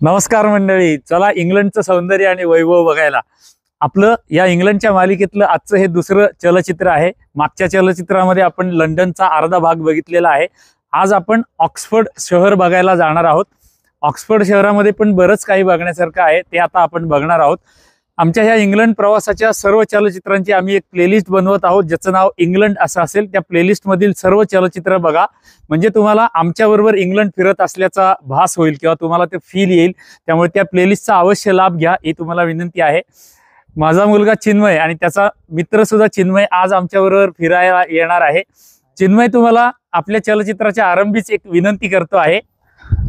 नमस्कार मंडळी, चला इंग्लंडचं सौंदर्य आणि वैभव बघायला. आपलं या इंग्लंडच्या मालिकेतलं आजचं हे दुसरं चलचित्र आहे. मागच्या चलचित्रामध्ये आपण लंडनचा अर्धा भाग बघितलेला आहे. आज आपण ऑक्सफर्ड शहर बघायला जाणार आहोत. ऑक्सफर्ड शहरामध्ये पण बरंच काही बघण्यासारखं आहे, ते आता आपण बघणार आहोत. आमच्या ह्या इंग्लंड प्रवासाच्या सर्व चलचित्रांची आम्ही एक प्लेलिस्ट बनवत आहोत, ज्याचं नाव इंग्लंड असं असेल. त्या प्लेलिस्टमधील सर्व चलचित्र बघा, म्हणजे तुम्हाला आमच्याबरोबर इंग्लंड फिरत असल्याचा भास होईल किंवा तुम्हाला ते फील येईल. त्यामुळे त्या प्लेलिस्टचा अवश्य लाभ घ्या, ही तुम्हाला विनंती आहे. माझा मुलगा चिन्मय आणि त्याचा मित्र सुद्धा चिन्मय आज आमच्याबरोबर फिरायला येणार आहे. चिन्मय, तुम्हाला आपल्या चलचित्राच्या आरंभीच एक विनंती करतो आहे.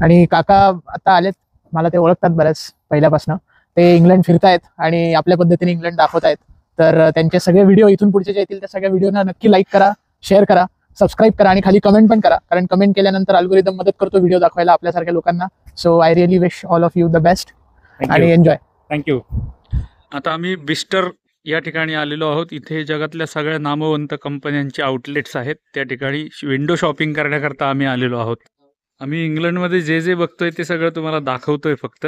आणि काका आता आलेत, मला ते ओळखतात बऱ्याच पहिल्यापासून. ते इंग्लंड फिरतायत आणि आपल्या पद्धतीने इंग्लंड दाखवतायत. तर त्यांचे सगळे व्हिडिओ इथून पुढचे जे येतील त्या सगळ्या व्हिडिओना नक्की लाईक करा, शेअर करा, सबस्क्राईब करा आणि खाली कमेंट पण करा, कारण कमेंट केल्यानंतर अल्गोरिदम मदत करतो व्हिडिओ दाखवायला आपल्यासारख्या लोकांना. So I really wish all of you the best आणि एन्जॉय. थँक्यू. आता आम्ही बिस्टर या ठिकाणी आलेलो आहोत. इथे जगातल्या सगळ्या नामवंत कंपन्यांचे आउटलेट्स आहेत. त्या ठिकाणी विंडो शॉपिंग करण्याकरता आम्ही आलेलो आहोत. आम्ही इंग्लंडमध्ये जे जे बघतोय ते सगळं तुम्हाला दाखवतोय. फक्त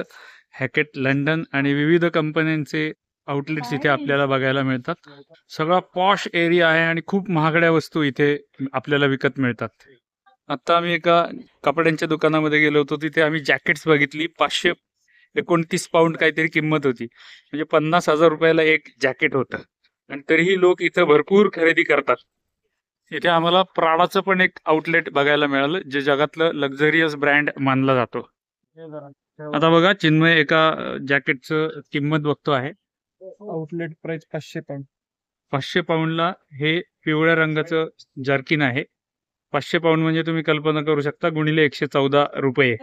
हॅकेट, लंडन आणि विविध कंपन्यांचे आउटलेट्स इथे आपल्याला बघायला मिळतात. सगळा पॉश एरिया आहे आणि खूप महागड्या वस्तू इथे आपल्याला विकत मिळतात. आता आम्ही एका कपड्यांच्या दुकानामध्ये गेलो होतो. तिथे आम्ही जॅकेट्स बघितली. 529 पाऊंड काहीतरी किंमत होती, म्हणजे 50,000 रुपयाला एक जॅकेट होतं. आणि तरीही लोक इथं भरपूर खरेदी करतात. इथे आम्हाला प्राडाचं पण एक आउटलेट बघायला मिळालं, जे जगातलं लक्झरियस ब्रँड मानला जातो. आता बघा, चिन्मय एका जॅकेटचं किंमत बघतो आहे. Outlet price 500 pound. 500 पाऊंडला हे पिवळ्या रंगाचं जर्किन आहे. 500 पाऊंड म्हणजे तुम्ही कल्पना करू शकता, गुणिले 114 रुपये.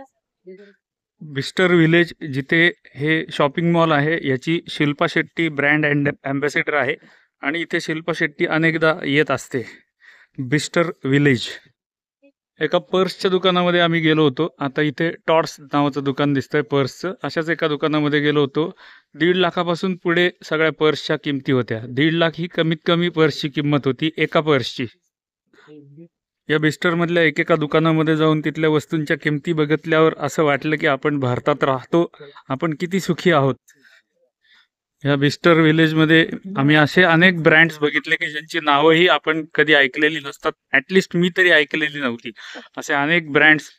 बिस्टर विलेज, जिथे हे शॉपिंग मॉल आहे, याची शिल्पा शेट्टी ब्रँड अँबॅसेडर आहे. आणि इथे शिल्पा शेट्टी अनेकदा येत असते. Bicester village. एका पर्सच्या दुकानामध्ये आम्ही गेलो होतो. आता इथे टॉर्स नावाचं दुकान दिसतंय पर्सचं. अशाच एका दुकानामध्ये गेलो होतो. 1.5 लाखापासून पुढे सगळ्या पर्सच्या किमती होत्या. 1.5 लाख ही कमीत कमी पर्सची किंमत होती, एका पर्सची. या बिस्टरमधल्या एकेका दुकानामध्ये जाऊन तिथल्या वस्तूंच्या किमती बघितल्यावर असं वाटलं की आपण भारतात राहतो, आपण किती सुखी आहोत. या बिस्टर विलेजमध्ये आम्ही असे अनेक ब्रँड्स बघितले की ज्यांची नावंही आपण कधी ऐकलेली नसतात. ॲटलिस्ट मी तरी ऐकलेली नव्हती. असे अनेक ब्रँड्स,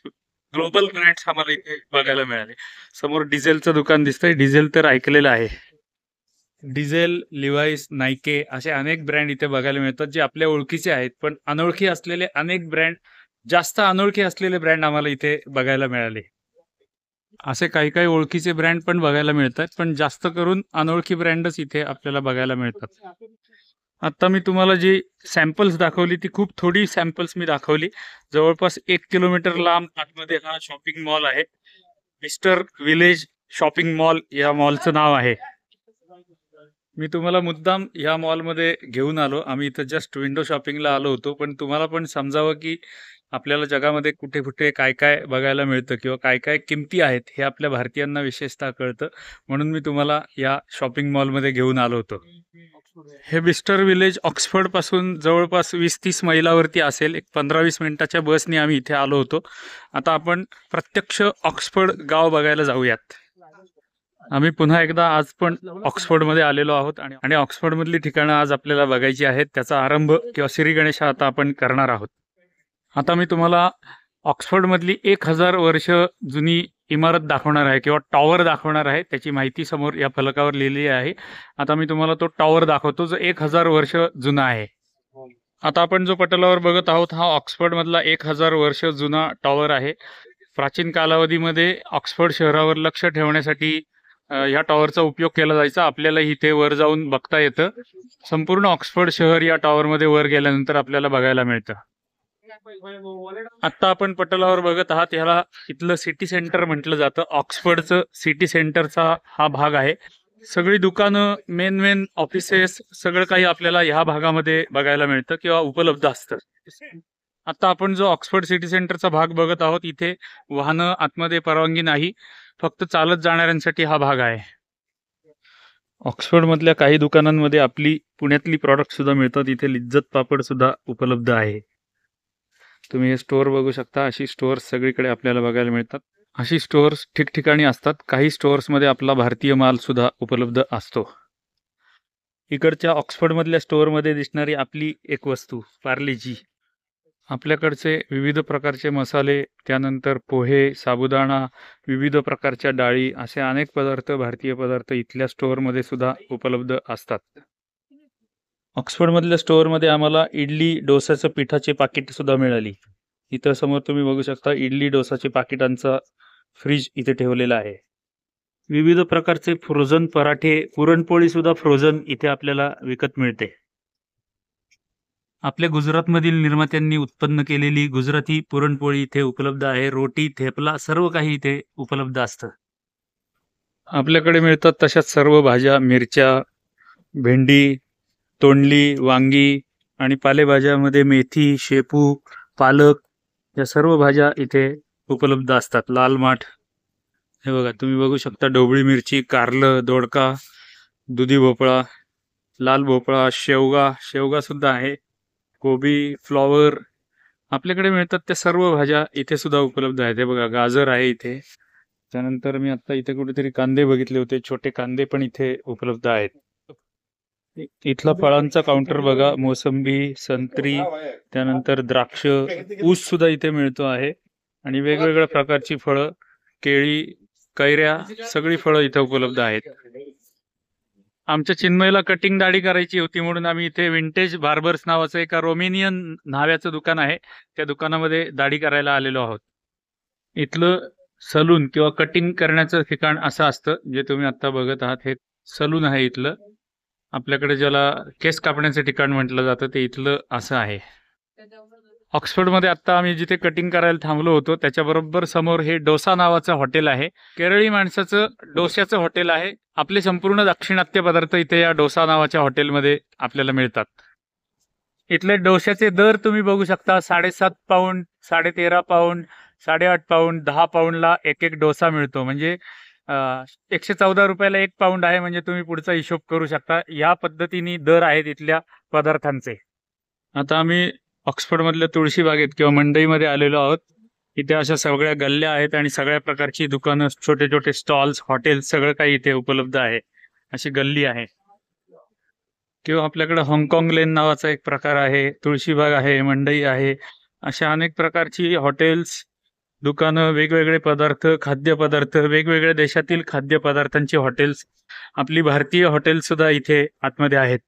ग्लोबल ब्रँड्स आम्हाला इथे बघायला मिळाले. समोर डिझेलचं दुकान दिसतंय. डिझेल तर ऐकलेलं आहे. डिझेल, लिव्हाईस, नायके असे अनेक ब्रँड इथे बघायला मिळतात, जे आपल्या ओळखीचे आहेत. पण अनोळखी असलेले अनेक ब्रँड, जास्त अनोळखी असलेले ब्रँड आम्हाला इथे बघायला मिळाले. असे काही काही ओळखीचे ब्रँड पण बघायला मिळतात, पण जास्त करून अनोळखी ब्रँडच इथे आपल्याला बघायला मिळतात. आता मी तुम्हाला जी सॅम्पल्स दाखवली, ती खूप थोडी सॅम्पल्स मी दाखवली. जवळपास 1 किलोमीटर लांब आतमध्ये हा शॉपिंग मॉल आहे. बिस्टर विलेज शॉपिंग मॉल या मॉलचं नाव आहे. मी तुम्हाला मुद्दाम या मॉलमध्ये घेऊन आलो. आम्ही इथं जस्ट विंडो शॉपिंगला आलो होतो, पण तुम्हाला पण समजावं की आपल्याला जगामध्ये कुठे कुठे काय काय बघायला मिळतं किंवा काय काय किमती आहेत, हे आपल्या भारतीयांना विशेषतः कळतं. म्हणून मी तुम्हाला या शॉपिंग मॉलमध्ये घेऊन आलो होतो. हे बिस्टर विलेज ऑक्सफर्डपासून जवळपास 20-30 मैलावरती असेल. एक 15-20 मिनिटाच्या बसने आम्ही इथे आलो होतो. आता आपण प्रत्यक्ष ऑक्सफर्ड गाव बघायला जाऊयात. आम्ही पुन्हा एकदा आज पण ऑक्सफर्डमध्ये आलेलो आहोत आणि ऑक्सफर्डमधली ठिकाणं आज आपल्याला बघायची आहेत. त्याचा आरंभ किंवा श्री गणेश आता आपण करणार आहोत. आता मी तुम्हाला ऑक्सफर्डमधली 1000 वर्ष जुनी इमारत दाखवणार आहे किंवा टॉवर दाखवणार आहे. त्याची माहिती समोर या फलकावर लिहिलेली आहे. आता मी तुम्हाला तो टॉवर दाखवतो, जो 1000 वर्ष जुना आहे. आता आपण जो पटलावर बघत आहोत, हा ऑक्सफर्डमधला 1000 वर्ष जुना टॉवर आहे. प्राचीन कालावधीमध्ये ऑक्सफर्ड शहरावर लक्ष ठेवण्यासाठी या टॉवरचा उपयोग केला जायचा. आपल्याला इथे वर जाऊन बघता येतं. संपूर्ण ऑक्सफर्ड शहर या टॉवरमध्ये वर गेल्यानंतर आपल्याला बघायला मिळतं. आता आपण पटलावर बघत आहात, ह्याला इथलं सिटी सेंटर म्हटलं जातं. ऑक्सफर्डचं सिटी सेंटरचा हा भाग आहे. सगळी दुकानं, मेन ऑफिसेस, सगळं काही आपल्याला ह्या भागामध्ये बघायला मिळतं किंवा उपलब्ध असतं. आता आपण जो ऑक्सफर्ड सिटी सेंटरचा भाग बघत आहोत, इथे वाहनं आतमध्ये परवानगी नाही, फक्त चालत जाणाऱ्यांसाठी हा भाग आहे. ऑक्सफर्डमधल्या काही दुकानांमध्ये आपली पुण्यातली प्रॉडक्ट सुद्धा मिळतात. इथे लिज्जत पापड सुद्धा उपलब्ध आहे. तुम्ही हे स्टोअर बघू शकता. अशी स्टोअर्स सगळीकडे आपल्याला बघायला मिळतात. अशी स्टोअर्स ठिकठिकाणी असतात. काही स्टोअर्समध्ये आपला भारतीय माल सुद्धा उपलब्ध असतो. इकडच्या ऑक्सफर्डमधल्या स्टोअरमध्ये दिसणारी आपली एक वस्तू पार्लेजी. आपल्याकडचे विविध प्रकारचे मसाले, त्यानंतर पोहे, साबुदाणा, विविध प्रकारच्या डाळी असे अनेक पदार्थ, भारतीय पदार्थ इथल्या स्टोअरमध्ये सुद्धा उपलब्ध असतात. ऑक्सफर्डमधल्या स्टोअरमध्ये आम्हाला इडली डोसाचं पिठाचे पाकिट सुद्धा मिळाली. इथं समोर तुम्ही बघू शकता इडली डोसाचे पाकिटांचा फ्रीज इथे ठेवलेला आहे. विविध प्रकारचे फ्रोझन पराठे, पुरणपोळी सुद्धा फ्रोझन इथे आपल्याला विकत मिळते. आपल्या गुजरातमधील निर्मात्यांनी उत्पन्न केलेली गुजराती पुरणपोळी इथे उपलब्ध आहे. रोटी, थेपला सर्व काही इथे उपलब्ध असतं. आपल्याकडे मिळतात तशाच सर्व भाज्या, मिरच्या, भेंडी, तोंडली, वांगी आणि पालेभाज्यामध्ये मेथी, शेपू, पालक या सर्व भाज्या इथे उपलब्ध असतात. लाल माठ, हे बघा तुम्ही बघू शकता, ढोबळी मिरची, कारलं, दोडका, दुधी भोपळा, लाल भोपळा, शेवगा सुद्धा आहे, कोबी, फ्लॉवर आपल्याकडे मिळतात त्या सर्व भाज्या इथे सुद्धा उपलब्ध आहेत. हे बघा गाजर आहे इथे. त्यानंतर मी आता इथे कुठेतरी कांदे बघितले होते, छोटे कांदे पण इथे उपलब्ध आहेत. इथला फळांचा काउंटर बघा, मोसंबी, संत्री, त्यानंतर द्राक्ष, ऊस सुद्धा इथे मिळतो आहे आणि वेगवेगळ्या प्रकारची फळं, केळी, कैऱ्या सगळी फळं इथे उपलब्ध आहेत. आमच्या चिन्मयला कटिंग दाढी करायची होती म्हणून आम्ही इथे विंटेज बार्बर्स नावाचं एका रोमेनियन न्हाव्याचं दुकान आहे, त्या दुकानामध्ये दाढी करायला आलेलो आहोत. इथलं सलून किंवा कटिंग करण्याचं ठिकाण असं असतं, जे तुम्ही आता बघत आहात हे सलून आहे इथलं. आपल्याकडे ज्याला केस कापण्याचं ठिकाण म्हटलं जातं ते इथलं असं आहे. ऑक्सफर्डमध्ये आत्ता आम्ही जिथे कटिंग करायला थांबलो होतो त्याच्याबरोबर समोर हे डोसा नावाचं हॉटेल आहे. केरळी माणसाचं डोश्याचं हॉटेल आहे. आपले संपूर्ण दाक्षिणात्य पदार्थ इथे या डोसा नावाच्या हॉटेलमध्ये आपल्याला मिळतात. इथले डोश्याचे दर तुम्ही बघू शकता. 7.5 पाऊंड, 13.5 पाऊंड, 8.5 पाऊंड, 10 पाऊंडला एक डोसा मिळतो. म्हणजे 114 रुपयाला 1 पाऊंड आहे. म्हणजे तुम्ही पुढचा हिशोब करू शकता. या पद्धतीने दर आहेत इथल्या पदार्थांचे. आता आम्ही ऑक्सफर्डमधल्या तुळशीबागेत किंवा मंडईमध्ये आलेलो आहोत. इथे अशा सगळ्या गल्ल्या आहेत आणि सगळ्या प्रकारची दुकानं, छोटे छोटे स्टॉल्स, हॉटेल सगळं काही इथे उपलब्ध आहे. अशी गल्ली आहे. किंवा आपल्याकडे हाँगकाँग लेन नावाचा एक प्रकार आहे, तुळशीबाग आहे, मंडई आहे. अशा अनेक प्रकारची हॉटेल्स, दुकानं, वेगवेगळे पदार्थ, खाद्यपदार्थ, वेगवेगळ्या देशातील खाद्यपदार्थांची हॉटेल्स, आपली भारतीय हॉटेल सुद्धा इथे आतमध्ये आहेत.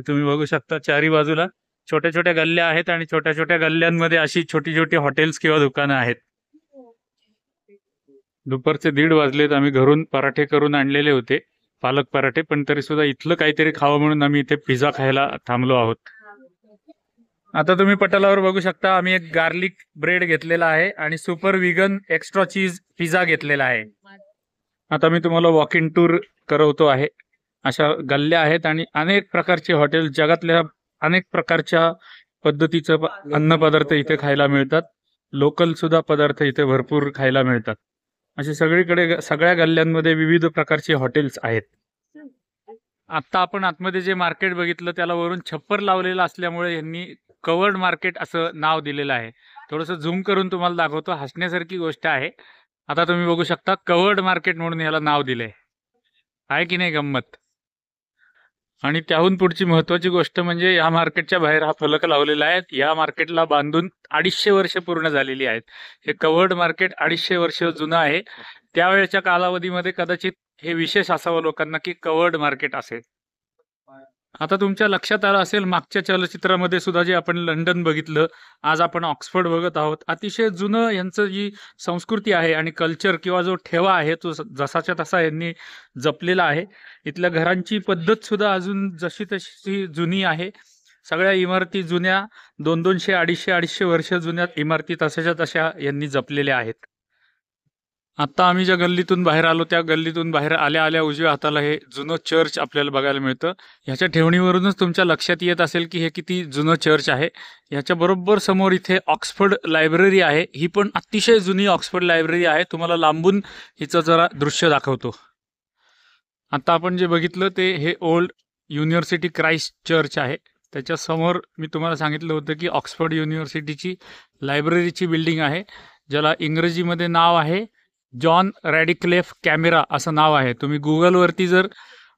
तुम्ही बघू शकता चारी बाजूला छोट्या छोट्या गल्ल्या आहेत आणि छोट्या छोट्या गल्ल्यांमध्ये अशी छोटी छोटी हॉटेल्स किंवा दुकानं आहेत. दुपारचे 1:30 वाजलेत. आम्ही घरून पराठे करून आणलेले होते, पालक पराठे, पण तरी सुद्धा इथलं काहीतरी खावं म्हणून आम्ही इथे पिझ्झा खायला थांबलो आहोत. आता तुम्ही पटलावर बघू शकता आम्ही एक गार्लिक ब्रेड घेतलेला आहे आणि super vegan extra cheese pizza घेतलेला आहे. आता मी तुम्हाला वॉक इन टूर करवतो आहे. अशा गल्ल्या आहेत आणि अनेक प्रकारचे हॉटेल, जगातल्या अनेक प्रकारच्या पद्धतीचं अन्नपदार्थ इथे खायला मिळतात. लोकल सुद्धा पदार्थ इथे भरपूर खायला मिळतात. असे सगळीकडे सगळ्या गल्ल्यांमध्ये विविध प्रकारचे हॉटेल्स आहेत. आता आपण आतमध्ये जे मार्केट बघितलं त्याला वरून छप्पर लावलेलं असल्यामुळे यांनी कवर्ड मार्केट असं नाव दिलेलं आहे. थोडंसं झूम करून तुम्हाला दाखवतो, हसण्यासारखी गोष्ट आहे. आता तुम्ही बघू शकता कवर्ड मार्केट म्हणून याला नाव दिलंय. आहे की नाही गंमत? आणि त्याहून पुढची महत्वाची गोष्ट म्हणजे या मार्केटच्या बाहेर हा फलक लावलेला आहे. या मार्केटला बांधून 250 वर्ष पूर्ण झालेली आहेत. हे कवर्ड मार्केट 250 वर्ष जुनं आहे. त्यावेळेच्या कालावधीमध्ये कदाचित हे विशेष असावं लोकांना की कवर्ड मार्केट असेल. आता तुमच्या लक्षात आलं असेल मागच्या चलचित्रामध्ये सुद्धा जे आपण लंडन बघितलं, आज आपण ऑक्सफर्ड बघत आहोत. अतिशय जुनं यांचं जी संस्कृती आहे आणि कल्चर किंवा जो ठेवा आहे तो जसाच्या तसा यांनी जपलेला आहे. इथल्या घरांची पद्धत सुद्धा अजून जशी तशी जुनी आहे. सगळ्या इमारती जुन्या, 200, 250 वर्ष जुन्या इमारती तशाच्या तशा यांनी जपलेल्या आहेत. आता आम्ही ज्या गल्लीतून बाहेर आलो त्या गल्लीतून बाहेर आल्या आल्या उजव्या हाताला हे जुनं चर्च आपल्याला बघायला मिळतं. ह्याच्या ठेवणीवरूनच तुमच्या लक्षात येत असेल की हे किती जुनं चर्च आहे. ह्याच्या बरोबर समोर इथे ऑक्सफर्ड लायब्ररी आहे. ही पण अतिशय जुनी ऑक्सफर्ड लायब्ररी आहे. तुम्हाला लांबून हिचं जरा दृश्य दाखवतो. आता आपण जे बघितलं ते हे ओल्ड युनिव्हर्सिटी क्राइस्ट चर्च आहे. त्याच्या समोर मी तुम्हाला सांगितलं होतं की ऑक्सफर्ड युनिव्हर्सिटीची लायब्ररीची बिल्डिंग आहे. ज्याला इंग्रजीमध्ये नाव आहे जॉन रॅडिक्लेफ कॅमेरा असं नाव आहे. तुम्ही गुगलवरती जर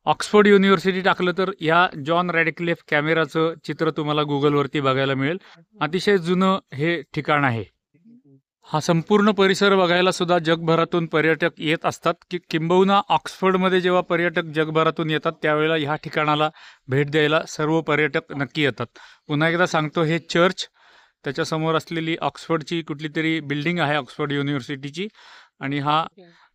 ऑक्सफोर्ड युनिव्हर्सिटी टाकलं तर या जॉन रॅडिक्लेफ कॅमेराचं चित्र तुम्हाला गुगलवरती बघायला मिळेल. अतिशय जुनं हे ठिकाण आहे. हा संपूर्ण परिसर बघायला सुद्धा जगभरातून पर्यटक येत असतात, की किंबहुना ऑक्सफर्डमध्ये जेव्हा पर्यटक जगभरातून येतात त्यावेळेला ह्या ठिकाणाला भेट द्यायला सर्व पर्यटक नक्की येतात. पुन्हा एकदा सांगतो, हे चर्च, त्याच्यासमोर असलेली ऑक्सफर्डची कुठली तरी बिल्डिंग आहे ऑक्सफर्ड युनिव्हर्सिटीची, आणि हा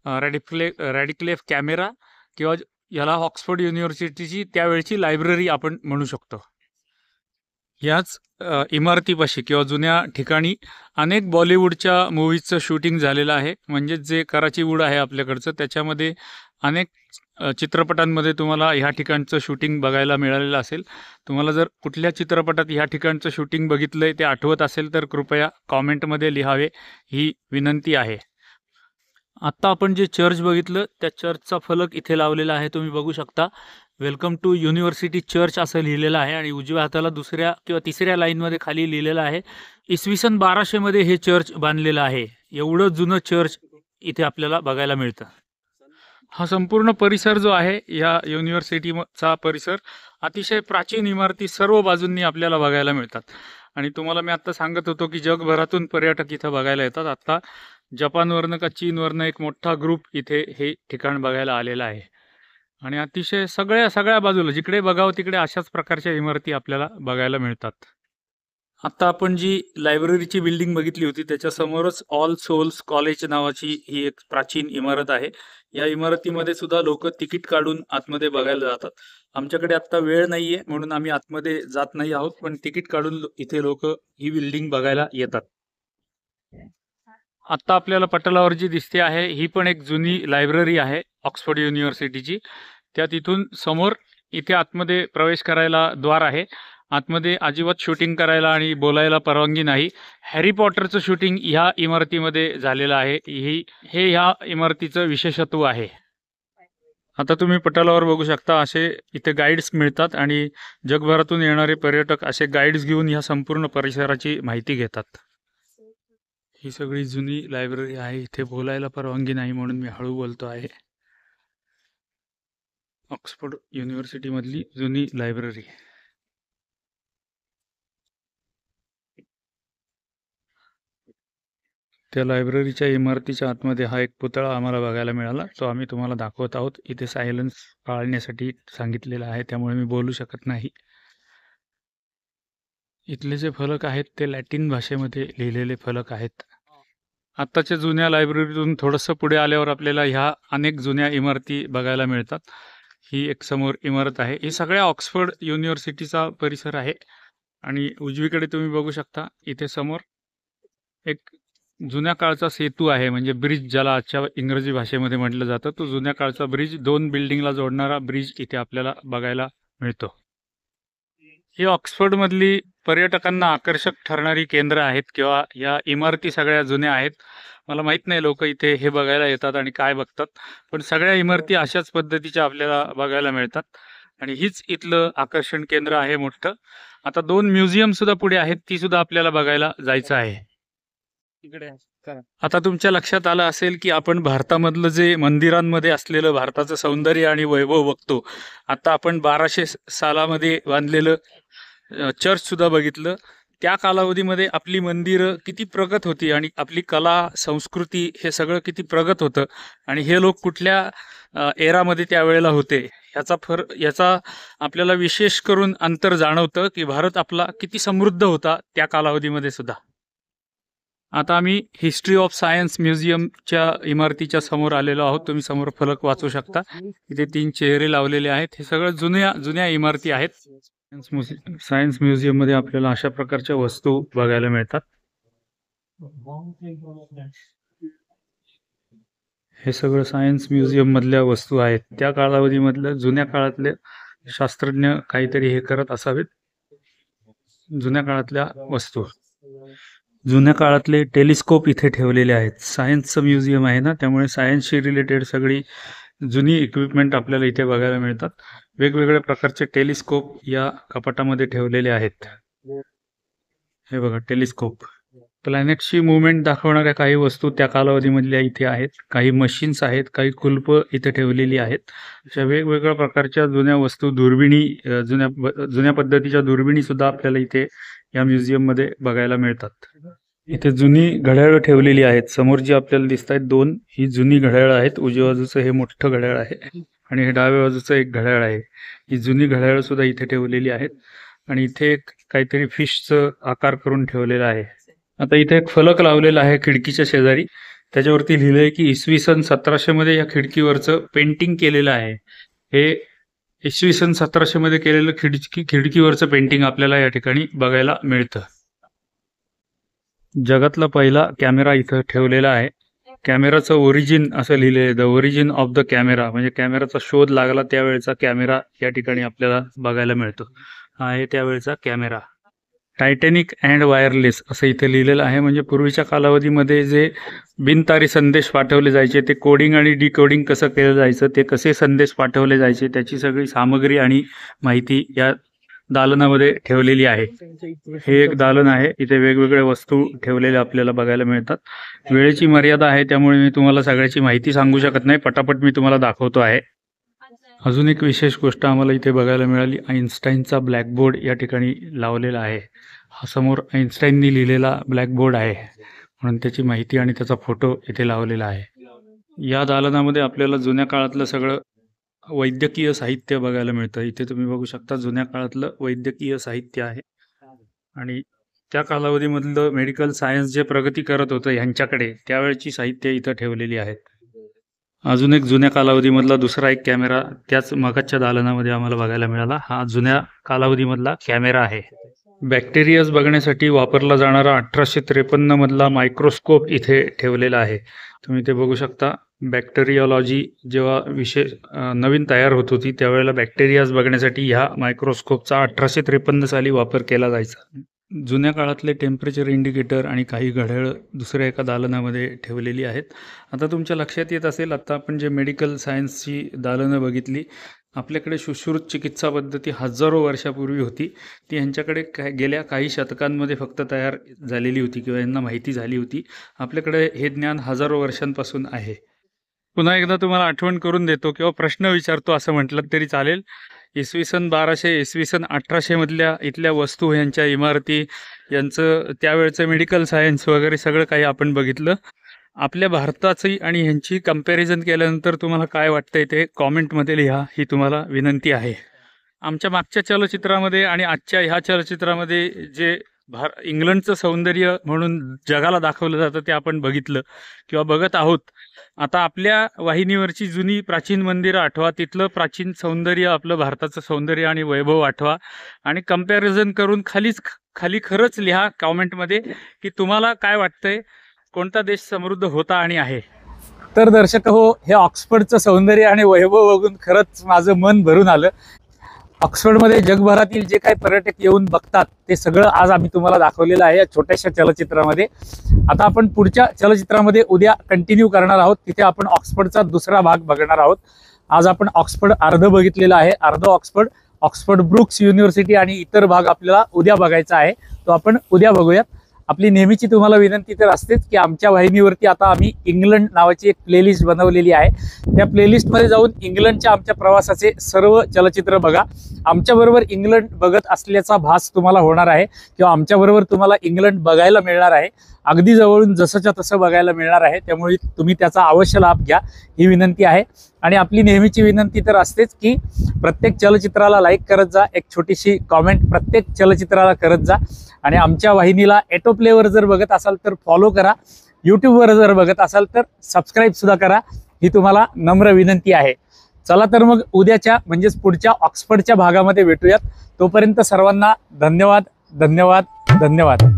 रॅडिक्लेफ कॅमेरा किंवा याला ऑक्सफर्ड युनिव्हर्सिटीची त्यावेळची लायब्ररी आपण म्हणू शकतो. याच इमारतीपाशी किंवा जुन्या ठिकाणी अनेक बॉलिवूडच्या मूव्हीजचं शूटिंग झालेलं आहे. म्हणजेच जे कराची वूड आहे आपल्याकडचं, त्याच्यामध्ये अनेक चित्रपटांमध्ये तुम्हाला ह्या ठिकाणचं शूटिंग बघायला मिळालेलं असेल. तुम्हाला जर कुठल्या चित्रपटात ह्या ठिकाणचं शूटिंग बघितलंय ते आठवत असेल तर कृपया कॉमेंटमध्ये लिहावे, ही विनंती आहे. आत्ता आपण जे चर्च बघितलं त्या चर्चचा फलक इथे लावलेला आहे, तुम्ही बघू शकता. वेलकम टू युनिव्हर्सिटी चर्च असं लिहिलेलं आहे आणि उजव्या हाताला दुसऱ्या किंवा तिसऱ्या लाईनमध्ये खाली लिहिलेलं आहे 1200 मध्ये हे चर्च बांधलेलं आहे. एवढं जुनं चर्च इथे आपल्याला बघायला मिळतं. हा संपूर्ण परिसर जो आहे या युनिव्हर्सिटीचा परिसर, अतिशय प्राचीन इमारती सर्व बाजूंनी आपल्याला बघायला मिळतात. आणि तुम्हाला मी आत्ता सांगत होतो की जगभरातून पर्यटक इथं बघायला येतात. आत्ता जपानवरनं का चीनवरनं एक मोठा ग्रुप इथे हे ठिकाण बघायला आलेला आहे. आणि अतिशय सगळ्या बाजूला जिकडे बघावं तिकडे अशाच प्रकारच्या इमारती आपल्याला बघायला मिळतात. आत्ता आपण जी लायब्ररीची बिल्डिंग बघितली होती त्याच्यासमोरच ऑल सोल्स कॉलेज नावाची ही एक प्राचीन इमारत आहे. या इमारतीमध्ये सुद्धा लोक तिकीट काढून आतमध्ये बघायला जातात. आमच्याकडे आत्ता वेळ नाहीये म्हणून आम्ही आतमध्ये जात नाही आहोत, पण तिकीट काढून इथे लोक ही बिल्डिंग बघायला येतात. आत्ता आपल्याला पटलावर जी दिसते आहे ही पण एक जुनी लायब्ररी आहे ऑक्सफोर्ड युनिव्हर्सिटीची. त्या तिथून समोर इथे आतमध्ये प्रवेश करायला द्वार आहे. आतमध्ये अजिबात शूटिंग करायला आणि बोलायला परवानगी नाही. हॅरी पॉटरचं शूटिंग ह्या इमारतीमध्ये झालेलं आहे. हे ह्या इमारतीचं विशेषत्व आहे. आता तुम्ही पटलावर बघू शकता असे इथे गाईड्स मिळतात आणि जगभरातून येणारे पर्यटक असे गाईड्स घेऊन ह्या संपूर्ण परिसराची माहिती घेतात. ही सगळी जुनी लायब्ररी आहे. इथे बोलायला परवानगी नाही म्हणून मी हळू बोलतो आहे. ऑक्सफोर्ड युनिव्हर्सिटी मधली जुनी लायब्ररी. त्या लायब्ररीच्या इमारतीच्या आतमध्ये हा एक पुतळा आम्हाला बघायला मिळाला, तो आम्ही तुम्हाला दाखवत आहोत. इथे सायलन्स पाळण्यासाठी सांगितलेलं आहे, त्यामुळे मी बोलू शकत नाही. इथले जे फलक आहेत ते लॅटिन भाषेमध्ये लिहिलेले फलक आहेत. आत्ताच्या जुन्या लायब्ररीतून थोडंसं पुढे आल्यावर आपल्याला ह्या अनेक जुन्या इमारती बघायला मिळतात. ही एक समोर इमारत आहे. ही सगळ्या ऑक्सफोर्ड युनिव्हर्सिटीचा परिसर आहे. आणि उजवीकडे तुम्ही बघू शकता इथे समोर एक जुन्या काळचा सेतू आहे, म्हणजे ब्रिज ज्याला आजच्या इंग्रजी भाषेमध्ये म्हटलं जातं. तो जुन्या काळचा ब्रिज, 2 बिल्डिंगला जोडणारा ब्रिज इथे आपल्याला बघायला मिळतो. ही ऑक्सफोर्डमधली पर्यटकांना आकर्षक ठरणारी केंद्र आहेत किंवा या इमारती सगळ्या जुन्या आहेत. मला माहीत नाही लोक इथे हे बघायला येतात आणि काय बघतात, पण सगळ्या इमारती अशाच पद्धतीच्या आपल्याला बघायला मिळतात आणि हीच इथलं आकर्षण केंद्र आहे मोठं. आता 2 म्युझियम सुद्धा पुढे आहेत, ती सुद्धा आपल्याला बघायला जायचं आहे. आता तुमच्या लक्षात आलं असेल की आपण भारतामधलं जे मंदिरांमध्ये असलेलं भारताचं सौंदर्य आणि वैभव बघतो. आता आपण 1200 सालामध्ये बांधलेलं चर्च सुद्धा बघितलं. त्या कालावधीमध्ये आपली मंदिरं किती प्रगत होती आणि आपली कला संस्कृती हे सगळं किती प्रगत होतं आणि हे लोक कुठल्या एरामध्ये त्यावेळेला होते याचा आपल्याला विशेष करून अंतर जाणवतं की भारत आपला किती समृद्ध होता त्या कालावधीमध्ये सुद्धा. आता आम्ही हिस्ट्री ऑफ सायन्स म्युझियमच्या इमारतीच्या समोर आलेलो आहोत. तुम्ही समोर फलक वाचू शकता. इथे 3 चेहरे लावलेले आहेत. हे सगळं जुन्या इमारती आहेत. सायन्स म्युझियम मध्ये आपल्याला अशा प्रकारच्या वस्तू बघायला मिळतात. हे सगळं सायन्स म्युझियम मधल्या वस्तू आहेत. त्या कालावधीमधल्या जुन्या काळातले शास्त्रज्ञ काहीतरी हे करत असावेत. जुन्या काळातल्या वस्तू, जुन्या काळातले टेलिस्कोप इथे ठेवलेले आहेत. सायन्सचं म्युझियम आहे ना, त्यामुळे सायन्सशी रिलेटेड सगळी जुनी इक्विपमेंट आपल्याला इथे बघायला मिळतात. वेगवेगळ्या प्रकारचे टेलिस्कोप या कपाटामध्ये ठेवलेले आहेत. हे बघा टेलिस्कोप. प्लॅनेटची मुवमेंट दाखवणाऱ्या काही वस्तू त्या कालावधीमधल्या इथे आहेत. काही मशीन्स आहेत, काही इथे ठेवलेली आहेत. अशा वेगवेगळ्या प्रकारच्या जुन्या वस्तू, दुर्बिणी, जुन्या पद्धतीच्या दुर्बिणी सुद्धा आपल्याला इथे या म्युझियममध्ये बघायला मिळतात. इथे जुनी घड्याळं ठेवलेली आहेत. समोर जी आपल्याला दिसत आहेत 2, ही जुनी घड्याळं आहेत. उजव्या बाजूचं हे मोठं घड्याळ आहे आणि हे डाव्या बाजूचं एक घड्याळ आहे. ही जुनी घड्याळं सुद्धा इथे ठेवलेली आहेत आणि इथे एक काहीतरी फिशचं आकार करून ठेवलेला आहे. आता इथे एक फलक लावलेला आहे खिडकीच्या शेजारी. त्याच्यावरती लिहिलंय की इसवी सन 1700 मध्ये या खिडकीवरचं पेंटिंग केलेलं आहे. हे इसवी सन 1700 मध्ये केलेलं खिडकीवरचं पेंटिंग आपल्याला या ठिकाणी बघायला मिळतं. जगातला पहिला कॅमेरा इथं ठेवलेला आहे. कॅमेराचं ओरिजिन असं लिहिलंय, the origin of the camera, म्हणजे कॅमेराचा शोध लागला त्यावेळेचा कॅमेरा या ठिकाणी आपल्याला बघायला मिळतो. हा आहे त्यावेळेचा कॅमेरा. टायटॅनिक अँड वायरलेस असं इथे लिहिलेलं आहे. म्हणजे पूर्वीच्या कालावधीमध्ये जे बिनतारी संदेश पाठवले जायचे, ते कोडिंग आणि डिकोडिंग कसं केलं जायचं, ते कसे संदेश पाठवले जायचे, त्याची सगळी सामग्री आणि माहिती या दालनामध्ये ठेवलेली आहे. हे एक दालन आहे. इथे वेगवेगळ्या वस्तू ठेवलेल्या आपल्याला बघायला मिळतात. वेळेची मर्यादा आहे, त्यामुळे मी तुम्हाला सगळ्याची माहिती सांगू शकत नाही. पटापट मी तुम्हाला दाखवतो आहे. अजून एक विशेष गोष्ट आम्हाला इथे बघायला मिळाली. आईन्स्टाईनचा ब्लॅकबोर्ड या ठिकाणी लावलेला आहे. हा समोर आईन्स्टाईननी लिहिलेला ब्लॅकबोर्ड आहे, म्हणून त्याची माहिती आणि त्याचा फोटो इथे लावलेला आहे. या दालनामध्ये आपल्याला जुन्या काळातलं सगळं वैद्यकीय साहित्य बघायला मिळतं. इथे तुम्ही बघू शकता जुन्या काळातलं वैद्यकीय साहित्य आहे आणि त्या कालावधीमधलं मेडिकल सायन्स जे प्रगती करत होतं ह्यांच्याकडे, त्यावेळची साहित्य इथं ठेवलेली आहेत. अजून एक जुन्या कालावधीमधला दुसरा एक कॅमेरा त्याच मगाच्या दालनामध्ये आम्हाला बघायला मिळाला. हा जुन्या कालावधीमधला कॅमेरा आहे. बॅक्टेरियाज बघण्यासाठी वापरला जाणारा 1853 मधला मायक्रोस्कोप इथे ठेवलेला आहे. तुम्ही इथे बघू शकता. बॅक्टेरियोलॉजी जेव्हा नवीन तयार होत होती त्यावेळेला बॅक्टेरियाज बघण्यासाठी ह्या मायक्रोस्कोपचा 1853 साली वापर केला जायचा. जुन्या काळातले टेम्परेचर इंडिकेटर आणि काही घड्याळं दुसऱ्या एका दालनामध्ये ठेवलेली आहेत. आता तुमच्या लक्षात येत असेल, आता आपण जे मेडिकल सायन्सची दालनं बघितली, आपल्याकडे सुश्रुत चिकित्सा पद्धती हजारो वर्षापूर्वी होती. ती ह्यांच्याकडे गेल्या काही शतकांमध्ये फक्त तयार झालेली होती किंवा यांना माहिती झाली होती. आपल्याकडे हे ज्ञान हजारो वर्षांपासून आहे. पुन्हा एकदा तुम्हाला आठवण करून देतो किंवा प्रश्न विचारतो असं म्हटलं तरी चालेल. इसवी सन 1200, इसवी सन 1800 मधल्या इथल्या वस्तू, यांच्या इमारती, यांचं त्यावेळचं मेडिकल सायन्स वगैरे सगळं काही आपण बघितलं. आपल्या भारताची आणि ह्यांची कंपॅरिझन केल्यानंतर तुम्हाला काय वाटतंय ते कॉमेंटमध्ये लिहा, ही तुम्हाला विनंती आहे. आमच्या मागच्या चलचित्रामध्ये आणि आजच्या ह्या चलचित्रामध्ये जे इंग्लंडचं सौंदर्य म्हणून जगाला दाखवलं जातं ते आपण बघितलं किंवा बघत आहोत. आता आपल्या वाहिनीवरची जुनी प्राचीन मंदिरं आठवा, तिथलं प्राचीन सौंदर्य, आपलं भारताचं सौंदर्य आणि वैभव आठवा आणि कंपॅरिझन करून खाली खरंच लिहा कॉमेंटमध्ये की तुम्हाला काय वाटतंय, कोणता देश समृद्ध होता आणि आहे. तर दर्शक हो, हे ऑक्सफर्डचं सौंदर्य आणि वैभव बघून खरंच माझं मन भरून आलं. ऑक्सफर्डमध्ये जगभरातील जे काही पर्यटक येऊन बघतात ते सगळं आज आम्ही तुम्हाला दाखवलेलं आहे या छोट्याशा चलचित्रामध्ये. आता आपण पुढच्या चलचित्रामध्ये उद्या कंटिन्यू करणार आहोत. तिथे आपण ऑक्सफर्डचा दुसरा भाग बघणार आहोत. आज आपण ऑक्सफर्ड अर्ध बघितलेलं आहे. अर्ध ऑक्सफर्ड ब्रुक्स युनिव्हर्सिटी आणि इतर भाग आपल्याला उद्या बघायचा आहे. तो आपण उद्या बघूयात. आपली नेहमीची तुम्हाला विनंती तर असतेच की आमच्या वाहिनीवरती आता आम्ही इंग्लंड नावाची एक प्लेलिस्ट बनवलेली आहे. त्या प्लेलिस्टमध्ये जाऊन इंग्लंडच्या आमच्या प्रवासाचे सर्व चलचित्र बघा. आमच्याबरोबर इंग्लंड बघत असल्याचा भास तुम्हाला होणार आहे किंवा आमच्याबरोबर तुम्हाला इंग्लंड बघायला मिळणार आहे. अगदी जवळून जसंच्या तसं बघायला मिळणार आहे. त्यामुळे तुम्ही त्याचा अवश्य लाभ घ्या, ही विनंती आहे. आणि आपली नेहमीची विनंती तर असतेच की प्रत्येक चलचित्राला लाईक करत जा, एक छोटीशी कॉमेंट प्रत्येक चलचित्राला करत जा. आणि आमच्या वाहिनीला ऑटोप्लेवर जर बघत असाल तर फॉलो करा. यूट्यूबवर जर बघत असाल तर सबस्क्राईब सुद्धा करा, ही तुम्हाला नम्र विनंती आहे. चला तर मग उद्याच्या म्हणजेच पुढच्या ऑक्सफर्डच्या भागामध्ये भेटूयात. तोपर्यंत सर्वांना धन्यवाद, धन्यवाद, धन्यवाद.